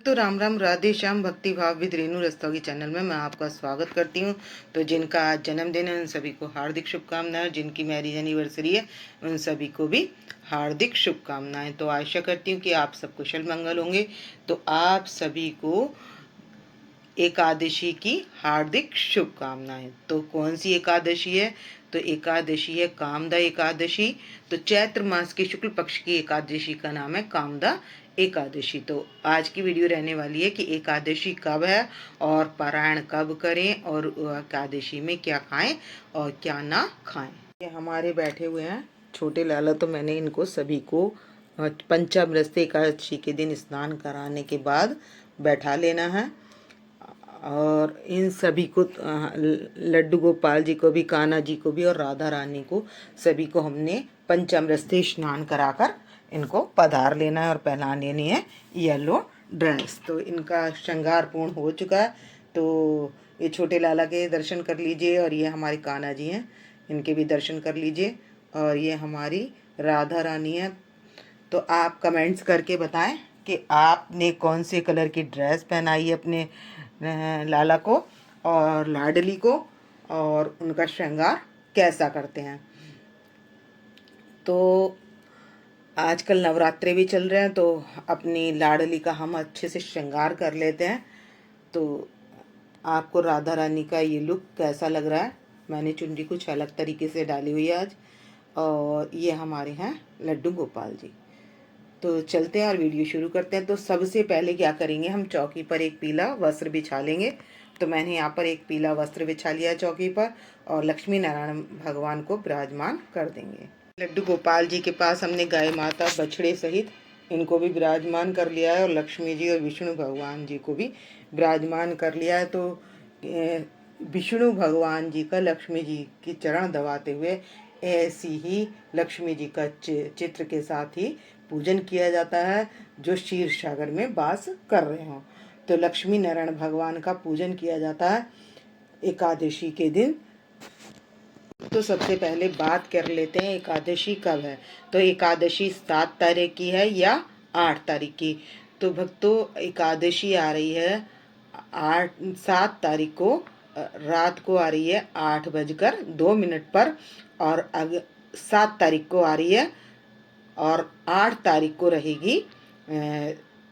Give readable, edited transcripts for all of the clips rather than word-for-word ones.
तो राम राम, राधे श्याम, भक्ति भाव विद रेणु रस्तोगी चैनल में मैं आपका स्वागत करती हूँ। तो जिनका आज जन्मदिन है उन सभी को हार्दिक शुभकामनाएं, जिनकी मैरिज एनिवर्सरी है उन सभी को भी हार्दिक शुभकामनाएं। तो आशा करती हूँ कि आप सब कुशल मंगल होंगे। तो आप सभी को एकादशी की हार्दिक शुभकामनाएं। तो कौन सी एकादशी है? तो एकादशी है कामदा एकादशी। तो चैत्र मास के शुक्ल पक्ष की एकादशी का नाम है कामदा एकादशी। तो आज की वीडियो रहने वाली है कि एकादशी कब है और पारायण कब करें और एकादशी में क्या खाएं और क्या ना खाएं। ये हमारे बैठे हुए हैं छोटे लाला। तो मैंने इनको सभी को पंचामृत एकादशी के दिन स्नान कराने के बाद बैठा लेना है। और इन सभी को लड्डू गोपाल जी को भी, कान्हा जी को भी और राधा रानी को सभी को हमने पंचामृत से स्नान कराकर इनको पधार लेना है और पहना लेनी है येलो ड्रेस। तो इनका श्रृंगार पूर्ण हो चुका है। तो ये छोटे लाला के दर्शन कर लीजिए और ये हमारे कान्हा जी हैं, इनके भी दर्शन कर लीजिए। और ये हमारी राधा रानी है। तो आप कमेंट्स करके बताएं कि आपने कौन से कलर की ड्रेस पहनाई है अपने लाला को और लाडली को, और उनका श्रृंगार कैसा करते हैं। तो आजकल नवरात्रे भी चल रहे हैं, तो अपनी लाडली का हम अच्छे से श्रृंगार कर लेते हैं। तो आपको राधा रानी का ये लुक कैसा लग रहा है? मैंने चुनरी कुछ अलग तरीके से डाली हुई है आज। और ये हमारे हैं लड्डू गोपाल जी। तो चलते हैं और वीडियो शुरू करते हैं। तो सबसे पहले क्या करेंगे, हम चौकी पर एक पीला वस्त्र बिछा लेंगे। तो मैंने यहाँ पर एक पीला वस्त्र बिछा लिया चौकी पर और लक्ष्मी नारायण भगवान को विराजमान कर देंगे। लड्डू गोपाल जी के पास हमने गाय माता बछड़े सहित इनको भी विराजमान कर लिया है और लक्ष्मी जी और विष्णु भगवान जी को भी विराजमान कर लिया है। तो विष्णु भगवान जी का लक्ष्मी जी की चरण दबाते हुए ऐसी ही लक्ष्मी जी का चित्र के साथ ही पूजन किया जाता है जो क्षीर सागर में वास कर रहे हों। तो लक्ष्मी नारायण भगवान का पूजन किया जाता है एकादशी के दिन। तो सबसे पहले बात कर लेते हैं एकादशी कब है। तो एकादशी 7 तारीख की है या 8 तारीख की। तो भक्तों, एकादशी आ रही है 7 तारीख को रात को आ रही है 8:02 पर। और 7 तारीख को आ रही है और 8 तारीख को रहेगी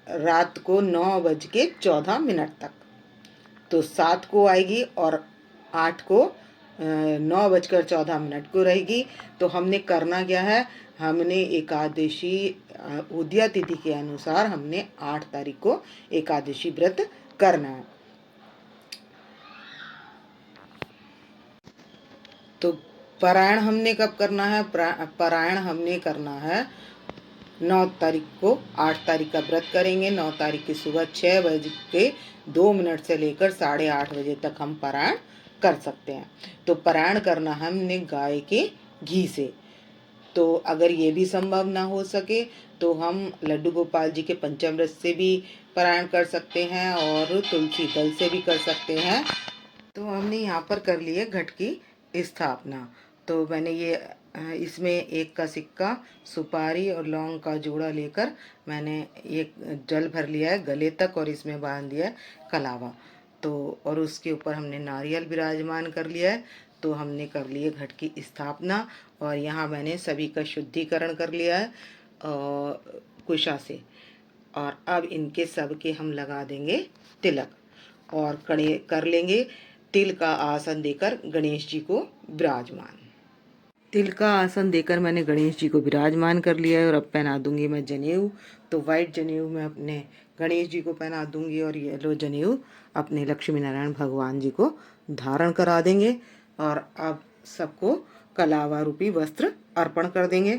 रात को 9:14 तक। तो 7 को आएगी और 8 को 9:14 को रहेगी। तो हमने करना क्या है, हमने एकादशी उदया तिथि के अनुसार हमने 8 तारीख को एकादशी व्रत करना है। तो पारायण हमने कब करना है? पारायण हमने करना है 9 तारीख को। 8 तारीख का व्रत करेंगे। 9 तारीख की सुबह 6:02 से लेकर 8:30 तक हम पारायण कर सकते हैं। तो पारायण करना हमने गाय के घी से। तो अगर ये भी संभव ना हो सके तो हम लड्डू गोपाल जी के पंचामृत से भी पारायण कर सकते हैं और तुलसी दल से भी कर सकते हैं। तो हमने यहाँ पर कर ली है घट की स्थापना। तो मैंने ये इसमें 1 का सिक्का, सुपारी और लौंग का जोड़ा लेकर मैंने ये जल भर लिया है गले तक और इसमें बांध दिया है कलावा। तो और उसके ऊपर हमने नारियल विराजमान कर लिया है। तो हमने कर ली है घट की स्थापना और यहाँ मैंने सभी का शुद्धिकरण कर लिया है कुशा से। और अब इनके सब के हम लगा देंगे तिलक और कर लेंगे तिल का आसन देकर गणेश जी को विराजमान। तिल का आसन देकर मैंने गणेश जी को विराजमान कर लिया है और अब पहना दूंगी मैं जनेऊ। तो वाइट जनेऊ मैं अपने गणेश जी को पहना दूंगी और येलो जनेऊ अपने लक्ष्मी नारायण भगवान जी को धारण करा देंगे। और अब सबको कलावा रूपी वस्त्र अर्पण कर देंगे।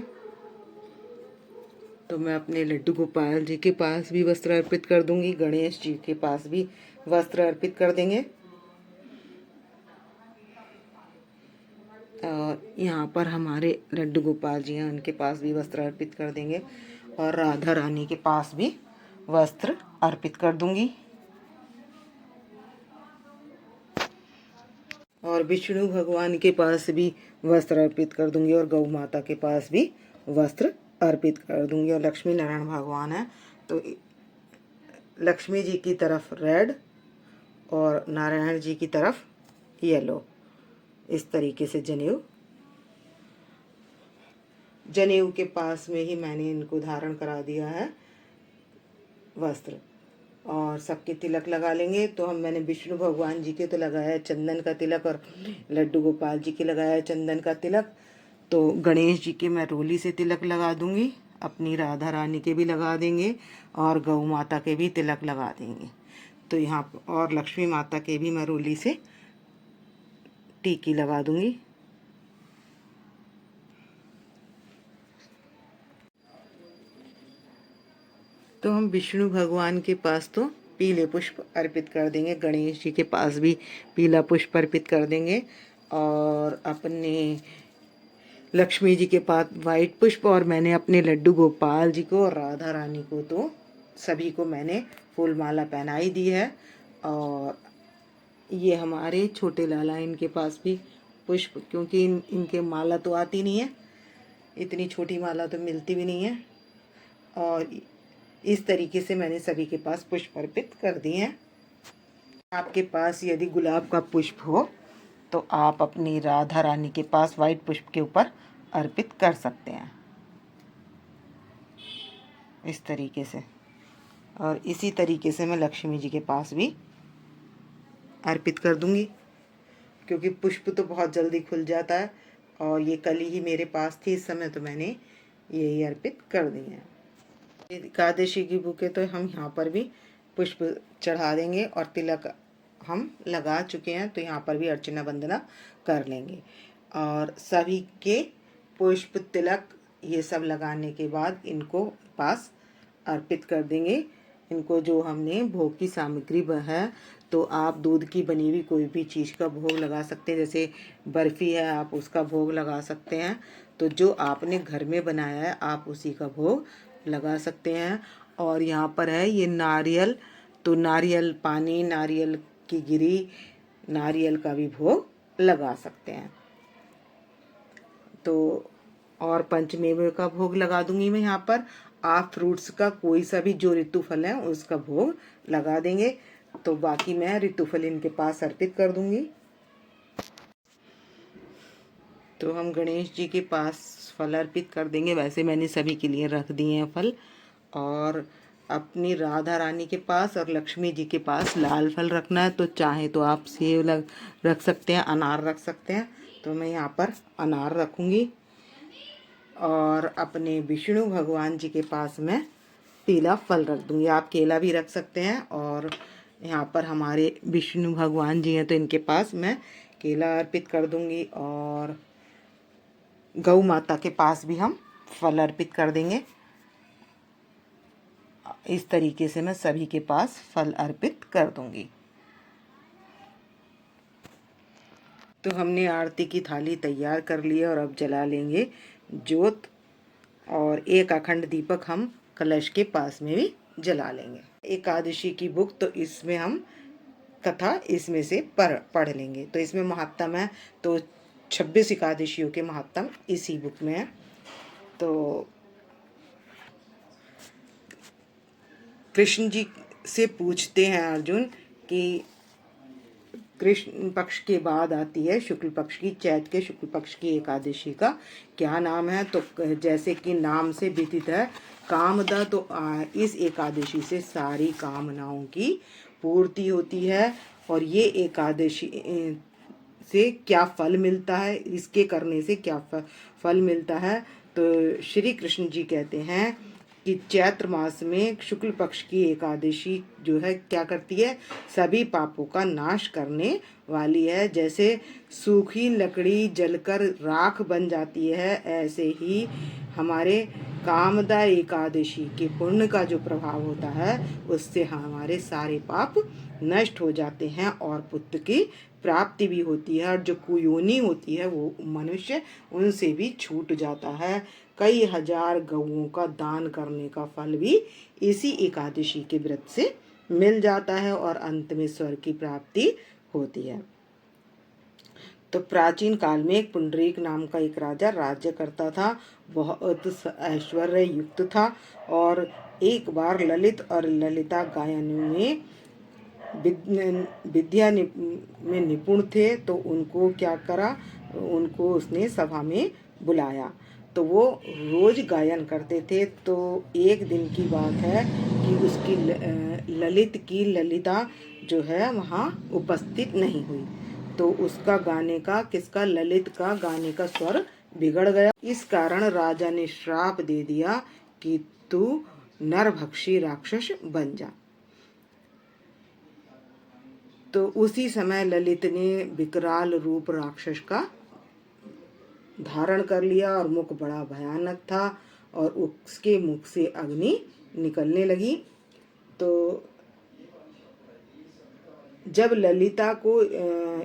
तो मैं अपने लड्डू गोपाल जी के पास भी वस्त्र अर्पित कर दूंगी, गणेश जी के पास भी वस्त्र अर्पित कर देंगे। यहाँ पर हमारे लड्डू गोपाल जी हैं, उनके पास भी वस्त्र अर्पित कर देंगे और राधा रानी के पास भी वस्त्र अर्पित कर दूंगी। और विष्णु भगवान के पास भी वस्त्र अर्पित कर दूंगी और गौ माता के पास भी वस्त्र अर्पित कर दूंगी। और लक्ष्मी नारायण भगवान है तो लक्ष्मी जी की तरफ रेड और नारायण जी की तरफ येलो, इस तरीके से जनेऊ के पास में ही मैंने इनको धारण करा दिया है वस्त्र। और सबके तिलक लगा लेंगे। तो मैंने विष्णु भगवान जी के तो लगाया है चंदन का तिलक, और लड्डू गोपाल जी के लगाया है चंदन का तिलक। तो गणेश जी के मैं रोली से तिलक लगा दूंगी, अपनी राधा रानी के भी लगा देंगे, और गौ माता के भी तिलक लगा देंगे। तो यहाँ और लक्ष्मी माता के भी मैं रोली से टीकी लगा दूंगी। तो हम विष्णु भगवान के पास तो पीले पुष्प अर्पित कर देंगे, गणेश जी के पास भी पीला पुष्प अर्पित कर देंगे, और अपने लक्ष्मी जी के पास वाइट पुष्प, और मैंने अपने लड्डू गोपाल जी को और राधा रानी को तो सभी को मैंने फूल माला पहनाई दी है। और ये हमारे छोटे लाला, इनके पास भी पुष्प, क्योंकि इनके माला तो आती नहीं है, इतनी छोटी माला तो मिलती भी नहीं है। और इस तरीके से मैंने सभी के पास पुष्प अर्पित कर दिए हैं। आपके पास यदि गुलाब का पुष्प हो तो आप अपनी राधा रानी के पास वाइट पुष्प के ऊपर अर्पित कर सकते हैं, इस तरीके से। और इसी तरीके से मैं लक्ष्मी जी के पास भी अर्पित कर दूंगी, क्योंकि पुष्प तो बहुत जल्दी खुल जाता है, और ये कल ही मेरे पास थी इस समय, तो मैंने यही अर्पित कर दी है। एकादशी की बुके तो हम यहाँ पर भी पुष्प चढ़ा देंगे, और तिलक हम लगा चुके हैं, तो यहाँ पर भी अर्चना वंदना कर लेंगे। और सभी के पुष्प तिलक ये सब लगाने के बाद इनको पास अर्पित कर देंगे। इनको जो हमने भोग की सामग्री है, तो आप दूध की बनी हुई कोई भी चीज़ का भोग लगा सकते हैं, जैसे बर्फ़ी है आप उसका भोग लगा सकते हैं। तो जो आपने घर में बनाया है आप उसी का भोग लगा सकते हैं। और यहाँ पर है ये नारियल, तो नारियल पानी, नारियल की गिरी, नारियल का भी भोग लगा सकते हैं। तो और पंचमेवे का भोग लगा दूंगी मैं यहाँ पर। आप फ्रूट्स का कोई सा भी जो ऋतु फल है उसका भोग लगा देंगे। तो बाकी मैं ऋतु फल इनके पास अर्पित कर दूंगी। तो हम गणेश जी के पास फल अर्पित कर देंगे। वैसे मैंने सभी के लिए रख दिए हैं फल, और अपनी राधा रानी के पास और लक्ष्मी जी के पास लाल फल रखना है, तो चाहे तो आप सेब रख सकते हैं, अनार रख सकते हैं। तो मैं यहाँ पर अनार रखूँगी। और अपने विष्णु भगवान जी के पास मैं पीला फल रख दूँगी। आप केला भी रख सकते हैं। और यहाँ पर हमारे विष्णु भगवान जी हैं, तो इनके पास मैं केला अर्पित कर दूँगी। और गौ माता के पास भी हम फल अर्पित कर देंगे। इस तरीके से मैं सभी के पास फल अर्पित कर दूंगी। तो हमने आरती की थाली तैयार कर ली है, और अब जला लेंगे जोत, और एक अखंड दीपक हम कलश के पास में भी जला लेंगे। एकादशी की बुक, तो इसमें हम कथा इसमें से पढ़ लेंगे। तो इसमें महात्म है, तो 26 एकादशियों के महात्म इसी बुक में है। तो कृष्ण जी से पूछते हैं अर्जुन कि कृष्ण पक्ष के बाद आती है शुक्ल पक्ष की, चैत के शुक्ल पक्ष की एकादशी का क्या नाम है। तो जैसे कि नाम से व्यतीत है कामदा, तो इस एकादशी से सारी कामनाओं की पूर्ति होती है। और ये एकादशी से क्या फल मिलता है, इसके करने से क्या फल मिलता है। तो श्री कृष्ण जी कहते हैं कि चैत्र मास में शुक्ल पक्ष की एकादशी जो है क्या करती है, सभी पापों का नाश करने वाली है। जैसे सूखी लकड़ी जलकर राख बन जाती है, ऐसे ही हमारे कामदा एकादशी के पुण्य का जो प्रभाव होता है उससे हमारे सारे पाप नष्ट हो जाते हैं, और पुत्र की प्राप्ति भी होती है। और जो कुयोनी होती है वो मनुष्य, उनसे भी छूट जाता है। कई हजार गौओं का दान करने का फल भी इसी एकादशी के व्रत से मिल जाता है, और अंत में स्वर्ग की प्राप्ति होती है। तो प्राचीन काल में एक पुंडरीक नाम का एक राजा राज्य करता था। बहुत ऐश्वर्य युक्त था और एक बार ललित और ललिता गायन में विद्या में निपुण थे। तो उनको क्या करा, उनको उसने सभा में बुलाया। तो वो रोज गायन करते थे। तो एक दिन की बात है कि उसकी ललित की ललिता जो है वहाँ उपस्थित नहीं हुई। तो उसका गाने का, किसका, ललित का गाने का स्वर बिगड़ गया। इस कारण राजा ने श्राप दे दिया कि तू नरभक्षी राक्षस बन जा। तो उसी समय ललित ने विकराल रूप राक्षस का धारण कर लिया और मुख बड़ा भयानक था और उसके मुख से अग्नि निकलने लगी। तो जब ललिता को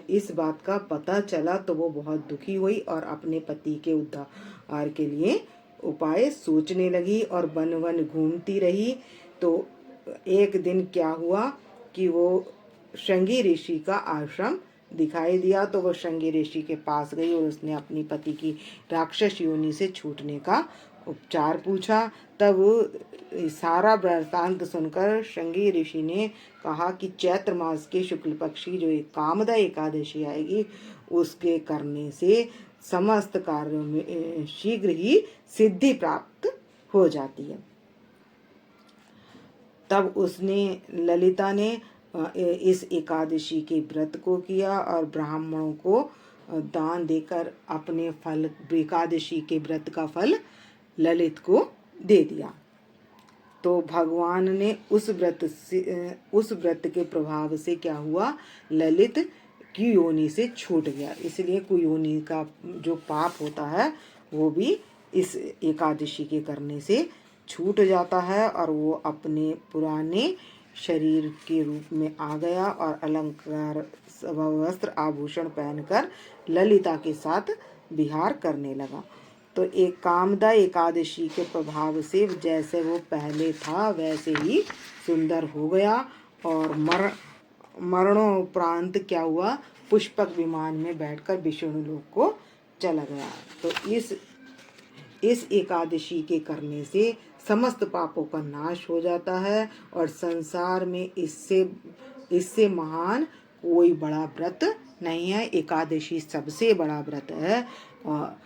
इस बात का पता चला तो वो बहुत दुखी हुई और अपने पति के उद्धार के लिए उपाय सोचने लगी और वन वन घूमती रही। तो एक दिन क्या हुआ कि वो श्रृंगी ऋषि का आश्रम दिखाई दिया। तो वो श्रृंगी ऋषि के पास गई और उसने अपनी पति की राक्षस योनि से छूटने का उपचार पूछा। तब सारा वृत्तांत सुनकर श्रृंगी ऋषि ने कहा कि चैत्र मास के शुक्ल पक्ष की जो एक कामदा एकादशी आएगी उसके करने से समस्त कार्यों में शीघ्र ही सिद्धि प्राप्त हो जाती है। तब उसने, ललिता ने इस एकादशी के व्रत को किया और ब्राह्मणों को दान देकर अपने फल, एकादशी के व्रत का फल ललित को दे दिया। तो भगवान ने उस व्रत के प्रभाव से क्या हुआ, ललित की योनि से छूट गया। इसलिए कुयोनि का जो पाप होता है वो भी इस एकादशी के करने से छूट जाता है और वो अपने पुराने शरीर के रूप में आ गया और अलंकार, वस्त्र, आभूषण पहनकर ललिता के साथ विहार करने लगा। तो एक कामदा एकादशी के प्रभाव से जैसे वो पहले था वैसे ही सुंदर हो गया और मरणोपरांत क्या हुआ, पुष्पक विमान में बैठकर विष्णु लोक को चला गया। तो इस एकादशी के करने से समस्त पापों का नाश हो जाता है और संसार में इससे महान कोई बड़ा व्रत नहीं है। एकादशी सबसे बड़ा व्रत है और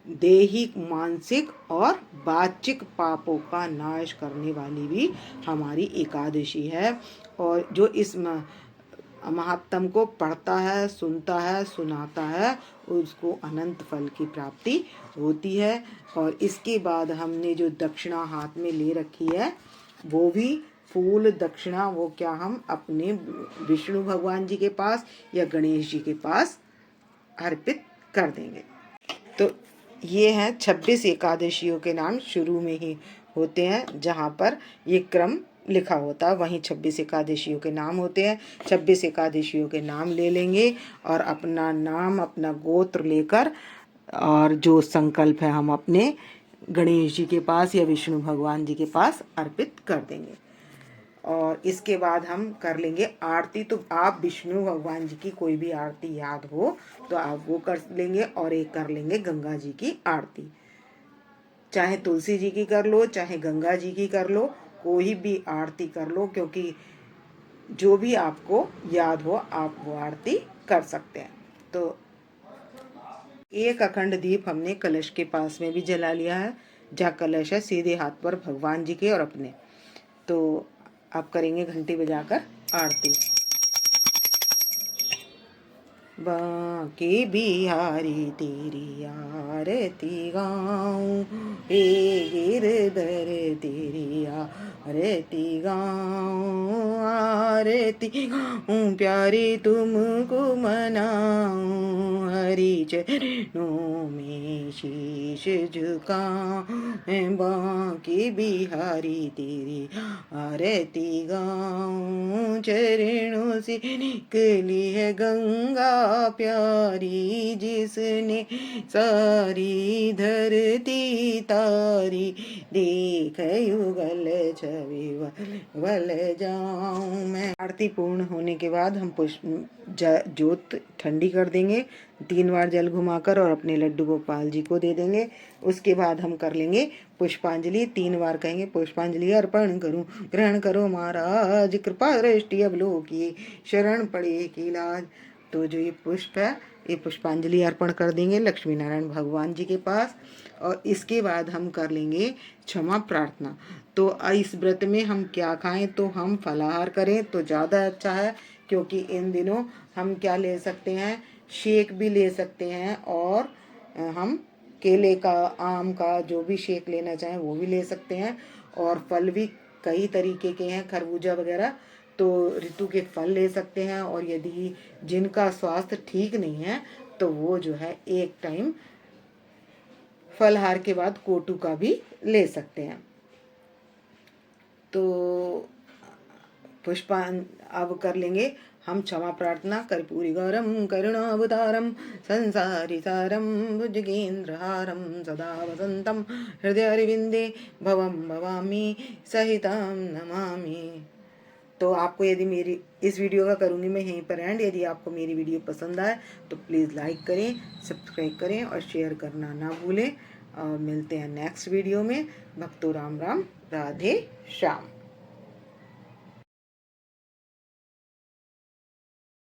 दैहिक, मानसिक और वाचिक पापों का नाश करने वाली भी हमारी एकादशी है। और जो इस महात्म को पढ़ता है, सुनता है, सुनाता है, उसको अनंत फल की प्राप्ति होती है। और इसके बाद हमने जो दक्षिणा हाथ में ले रखी है वो भी फूल दक्षिणा, वो क्या हम अपने विष्णु भगवान जी के पास या गणेश जी के पास अर्पित कर देंगे। तो ये हैं 26 एकादशियों के नाम, शुरू में ही होते हैं जहाँ पर ये क्रम लिखा होता है वहीं 26 एकादशियों के नाम होते हैं। 26 एकादशियों के नाम ले लेंगे और अपना नाम, अपना गोत्र लेकर और जो संकल्प है हम अपने गणेश जी के पास या विष्णु भगवान जी के पास अर्पित कर देंगे। और इसके बाद हम कर लेंगे आरती। तो आप विष्णु भगवान जी की कोई भी आरती याद हो तो आप वो कर लेंगे और एक कर लेंगे गंगा जी की आरती। चाहे तुलसी जी की कर लो, चाहे गंगा जी की कर लो, कोई भी आरती कर लो, क्योंकि जो भी आपको याद हो आप वो आरती कर सकते हैं। तो एक अखंड दीप हमने कलश के पास में भी जला लिया है। जहाँ कलश है सीधे हाथ पर भगवान जी के और अपने। तो आप करेंगे घंटी बजाकर आरती। बांके बिहारी तेरी आरती गाऊं, हे गिरधर तेरी आरती गाऊं, आरती गाऊं प्यारे तुमको मनाऊं, हरि चरणों में शीश झुकाऊं, बांके बिहारी तेरी आरती गाऊं, चरणों से निकली है गंगा प्यारी, जिसने सारी धरती तारी, देख युगल छवि वल जाऊं मैं। आरती पूर्ण होने के बाद हम ज्योत ठंडी कर देंगे 3 बार जल घुमाकर और अपने लड्डू गोपाल जी को दे देंगे। उसके बाद हम कर लेंगे पुष्पांजलि, 3 बार कहेंगे पुष्पांजलि अर्पण करूं, ग्रहण करो महाराज, कृपा दृष्टि अवलोकी, शरण पड़े की लाज। तो जो ये पुष्प है ये पुष्पांजलि अर्पण कर देंगे लक्ष्मी नारायण भगवान जी के पास। और इसके बाद हम कर लेंगे क्षमा प्रार्थना। तो इस व्रत में हम क्या खाएं, तो हम फलाहार करें तो ज़्यादा अच्छा है, क्योंकि इन दिनों हम क्या ले सकते हैं, शेक भी ले सकते हैं, और हम केले का, आम का, जो भी शेक लेना चाहें वो भी ले सकते हैं। और फल भी कई तरीके के हैं, खरबूजा वगैरह, तो ऋतु के फल ले सकते हैं। और यदि जिनका स्वास्थ्य ठीक नहीं है तो वो जो है एक टाइम फलहार के बाद कोटू का भी ले सकते हैं। तो अब कर लेंगे हम क्षमा प्रार्थना। कर्पूरी गौरम करुणावतारम संसारी सारम भुजगेन्द्रहारम सदा वसंतम हृदयारविंदे भवम भवामी सहिताम नमामि। तो आपको यदि मेरी इस वीडियो का करूँगी मैं यहीं पर एंड। यदि आपको मेरी वीडियो पसंद आए तो प्लीज़ लाइक करें, सब्सक्राइब करें और शेयर करना ना भूलें। और मिलते हैं नेक्स्ट वीडियो में। भक्तो राम राम, राधे श्याम।